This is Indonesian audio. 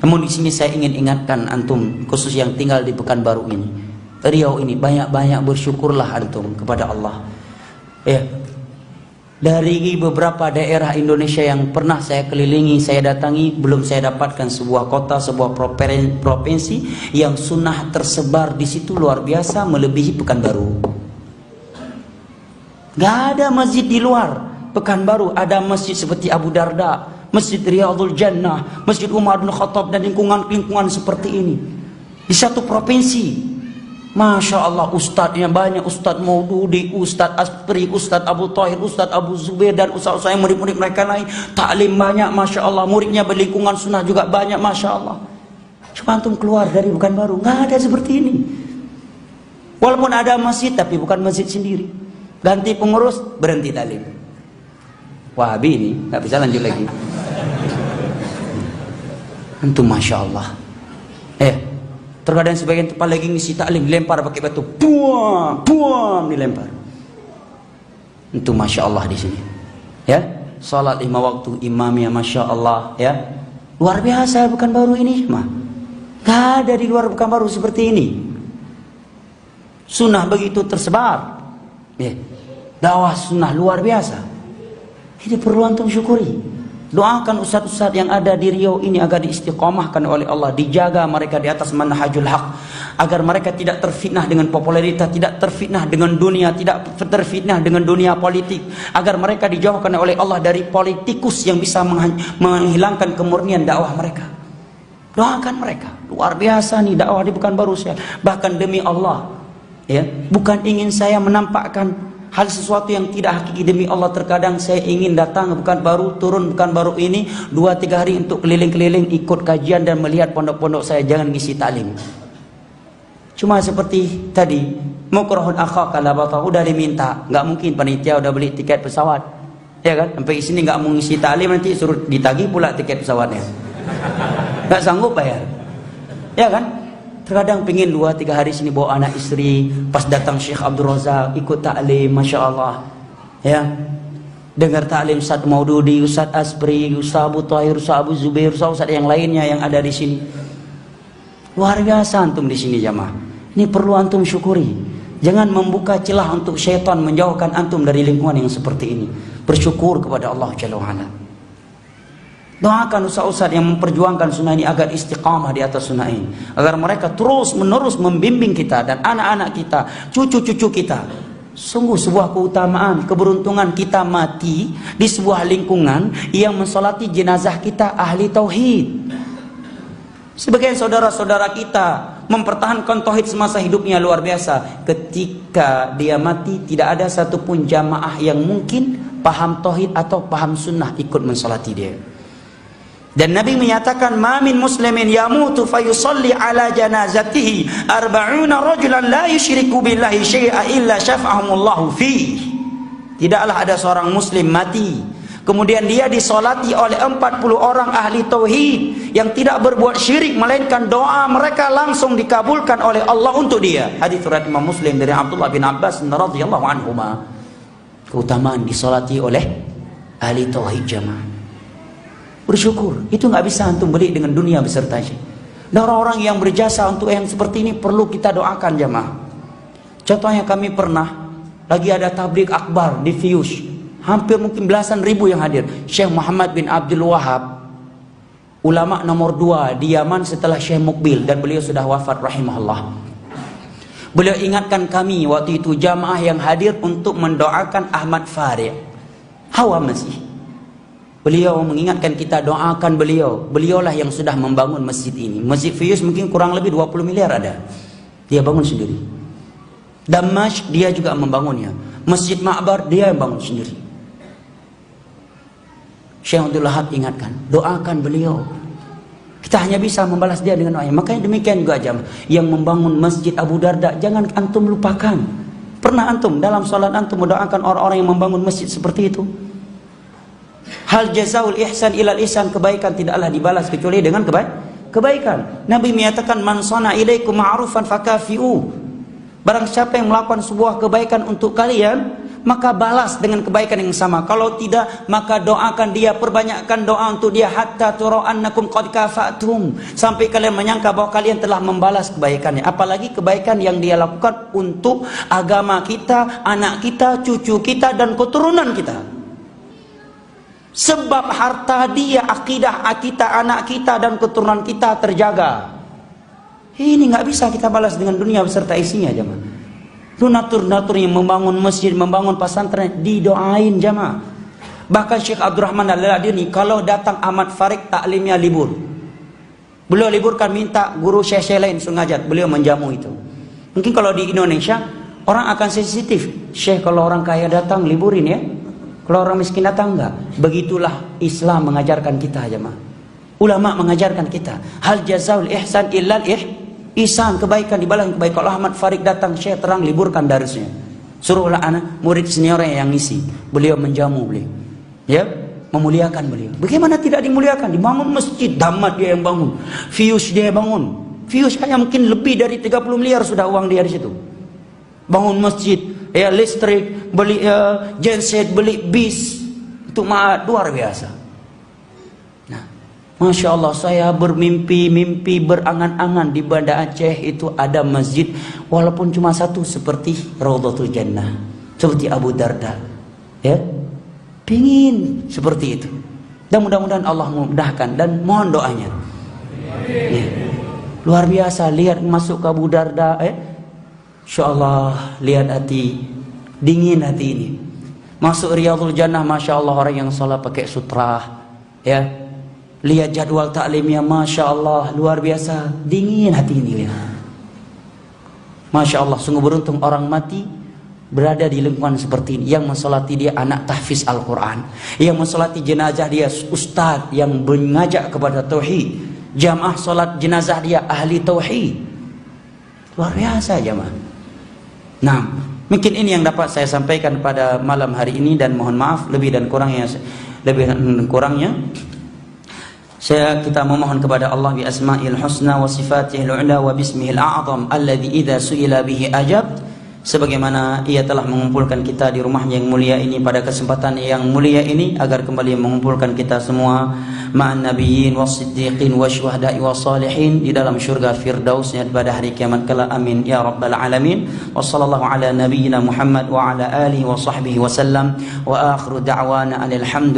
Namun di sini saya ingin ingatkan antum, khusus yang tinggal di Pekanbaru ini, Riau ini, banyak-banyak bersyukurlah antum kepada Allah. Ya, dari beberapa daerah Indonesia yang pernah saya kelilingi, saya datangi, belum saya dapatkan sebuah kota, sebuah provinsi yang sunnah tersebar di situ luar biasa melebihi Pekanbaru. Gak ada masjid di luar Pekanbaru. Ada masjid seperti Abu Darda, Masjid Riyadhul Jannah, Masjid Umar bin Khattab, dan lingkungan-lingkungan seperti ini di satu provinsi. Masya Allah, ustadznya banyak, Ustadz Maududi, Ustadz Aspri, Ustadz Abu Tahir, Ustadz Abu Zubair, dan ustadz saya, murid-murid mereka lain. Taklim banyak, Masya Allah. Muridnya berlingkungan sunnah juga banyak, Masya Allah. Coba antum keluar dari Pekanbaru, nggak ada seperti ini. Walaupun ada masjid, tapi bukan masjid sendiri. Ganti pengurus, berhenti taklim. Wahabi ini nggak bisa lanjut lagi. Antum Masya Allah. Terkadang sebagian tempat lagi ngisi taklim, dilempar pakai batu, buang, dilempar. Itu Masya Allah di sini. Ya, salat 5 waktu, imamnya Masya Allah, ya, luar biasa Pekanbaru ini, mah. Gak ada di luar Pekanbaru seperti ini. Sunnah begitu tersebar, ya. Dakwah sunnah luar biasa. Ini perlu antum syukuri. Doakan ustaz-ustaz yang ada di Riau ini agar diistiqomahkan oleh Allah, dijaga mereka di atas manhajul haq, agar mereka tidak terfitnah dengan popularitas, tidak terfitnah dengan dunia, tidak terfitnah dengan dunia politik, agar mereka dijauhkan oleh Allah dari politikus yang bisa menghilangkan kemurnian dakwah mereka. Doakan mereka. Luar biasa nih dakwah di Pekanbaru saya. Bahkan demi Allah, ya, bukan ingin saya menampakkan hal sesuatu yang tidak hakiki, demi Allah terkadang saya ingin datang Pekanbaru, turun Pekanbaru ini 2-3 hari untuk keliling-keliling ikut kajian dan melihat pondok-pondok saya, jangan ngisi taklim. Cuma seperti tadi, mukrahun akhaka la bata, udah diminta, nggak mungkin panitia udah beli tiket pesawat, ya kan? Sampai sini nggak mau ngisi taklim, nanti suruh ditagih pula tiket pesawatnya, nggak sanggup bayar, ya kan? Terkadang pengen 2-3 hari sini bawa anak istri, pas datang Syekh Abdul Razak ikut taklim, Masya Allah, ya, dengar taklim Ustaz Maududi, Ustaz Aspri, Ustaz Abu Tahir, Ustaz Abu Zubair, Ustaz yang lainnya yang ada di sini. Luar biasa antum di sini jamaah. Ini perlu antum syukuri. Jangan membuka celah untuk syaitan menjauhkan antum dari lingkungan yang seperti ini. Bersyukur kepada Allah Jalla wa Ala. Doakan ustaz-ustaz yang memperjuangkan sunnah ini agar istiqamah di atas sunnah ini, agar mereka terus menerus membimbing kita dan anak-anak kita, cucu-cucu kita. Sungguh sebuah keutamaan, keberuntungan kita mati di sebuah lingkungan yang mensolati jenazah kita ahli tauhid. Sebagian saudara-saudara kita mempertahankan tauhid semasa hidupnya luar biasa. Ketika dia mati, tidak ada satupun jamaah yang mungkin paham tauhid atau paham sunnah ikut mensolati dia. Dan Nabi menyatakan, "Ma min muslimin yamutu fayusalli ala janazatihi 40 rajulan la yusyriku billahi syai'a illa syafa'ahumullahu fi." Tidaklah ada seorang muslim mati kemudian dia disolati oleh 40 orang ahli tauhid yang tidak berbuat syirik, melainkan doa mereka langsung dikabulkan oleh Allah untuk dia. Hadis riwayat Imam Muslim dari Abdullah bin Abbas radhiyallahu anhuma. Keutamaan disolati oleh ahli tauhid jamaah. Bersyukur, itu nggak bisa antum beli dengan dunia besertanya. Dan orang-orang yang berjasa untuk yang seperti ini perlu kita doakan jamaah. Contohnya kami pernah lagi ada tabligh akbar di Fius, hampir mungkin belasan ribu yang hadir. Syekh Muhammad bin Abdul Wahab, ulama nomor 2 di Yaman setelah Syekh Mukbil, dan beliau sudah wafat rahimahullah. Beliau ingatkan kami waktu itu jamaah yang hadir untuk mendoakan Ahmad Farid. Hawa masih. Beliau mengingatkan kita, doakan beliau. Beliaulah yang sudah membangun masjid ini. Masjid Fius mungkin kurang lebih 20 miliar ada. Dia bangun sendiri. Damashq dia juga membangunnya. Masjid Ma'bar dia yang bangun sendiri. Syekh Abdul Wahab ingatkan, doakan beliau. Kita hanya bisa membalas dia dengan doa. Makanya demikian juga jamaah yang membangun Masjid Abu Darda, jangan antum lupakan. Pernah antum dalam salat antum mendoakan orang-orang yang membangun masjid seperti itu? Hal jazaul ihsan ilal ihsan, kebaikan tidaklah dibalas kecuali dengan kebaikan. Nabi menyatakan, man sana ilaikum ma'rufan fakafi'u. Barang siapa yang melakukan sebuah kebaikan untuk kalian, maka balas dengan kebaikan yang sama. Kalau tidak, maka doakan dia, perbanyakkan doa untuk dia, hatta turu annakum qad kafatum, sampai kalian menyangka bahwa kalian telah membalas kebaikannya. Apalagi kebaikan yang dia lakukan untuk agama kita, anak kita, cucu kita, dan keturunan kita. Sebab harta dia, akidah kita, anak kita, dan keturunan kita terjaga. Ini nggak bisa kita balas dengan dunia beserta isinya, jemaah. Donatur-donatur yang membangun masjid, membangun pesantren, didoain, jemaah. Bahkan Syekh Abdurrahman Al-Ladini kalau datang Ahmad Farid taklimnya libur. Beliau liburkan, minta guru syekh lain suruh ngajak, beliau menjamu itu. Mungkin kalau di Indonesia orang akan sensitif. Syekh kalau orang kaya datang liburin ya, kalau orang miskin datang enggak. Begitulah Islam mengajarkan kita, jemaah. Ulama mengajarkan kita, hal jazaul ihsan illal ihsan, kebaikan dibalas kebaikan. Kalau Ahmad Farid datang, Syekh terang liburkan darusnya, suruhlah anak murid seniornya yang ngisi, beliau menjamu beliau, ya, memuliakan beliau. Bagaimana tidak dimuliakan? Dibangun masjid, damat dia yang bangun, fius dia yang bangun, fius hanya mungkin lebih dari 30 miliar sudah uang dia di situ. Bangun masjid, ya, listrik, beli genset, beli bis, itu luar biasa. Masya Allah, saya bermimpi berangan-angan di Banda Aceh itu ada masjid, walaupun cuma satu, seperti Raudhatul Jannah, seperti Abu Darda, ya, pingin seperti itu. Dan mudah-mudahan Allah memudahkan, dan mohon doanya. Ya. Luar biasa, lihat masuk ke Abu Darda, Insya Allah, lihat hati, dingin hati ini. Masuk Riyadhul Jannah, Masya Allah, orang yang sholat pakai sutra, ya. Lihat jadwal taklimnya, Masya Allah, luar biasa, dingin hati ini, lihat. Masya Allah, sungguh beruntung orang mati berada di lingkungan seperti ini, yang mensolati dia anak tahfiz Al-Quran, yang mensolati jenazah dia ustadz yang mengajak kepada tauhid, jamaah solat jenazah dia ahli tauhid. Luar biasa, jamaah. Nah, mungkin ini yang dapat saya sampaikan pada malam hari ini, dan mohon maaf lebih dan kurangnya. Kita memohon kepada Allah bi asma'il husna wa sifatihil ula wa bismihil a'zam alladzi idza su'ila bihi ajab, sebagaimana ia telah mengumpulkan kita di rumahnya yang mulia ini pada kesempatan yang mulia ini, agar kembali mengumpulkan kita semua ma'an nabiyyin was-siddiqin wasyuhada'i was-salihin di dalam syurga firdausnya pada hari kiamat kala. Amin ya rabbal alamin. Wa sallallahu ala nabiyyina Muhammad wa ala alihi wa sahbihi wa sallam, wa akhiru da'wana alhamdulillah.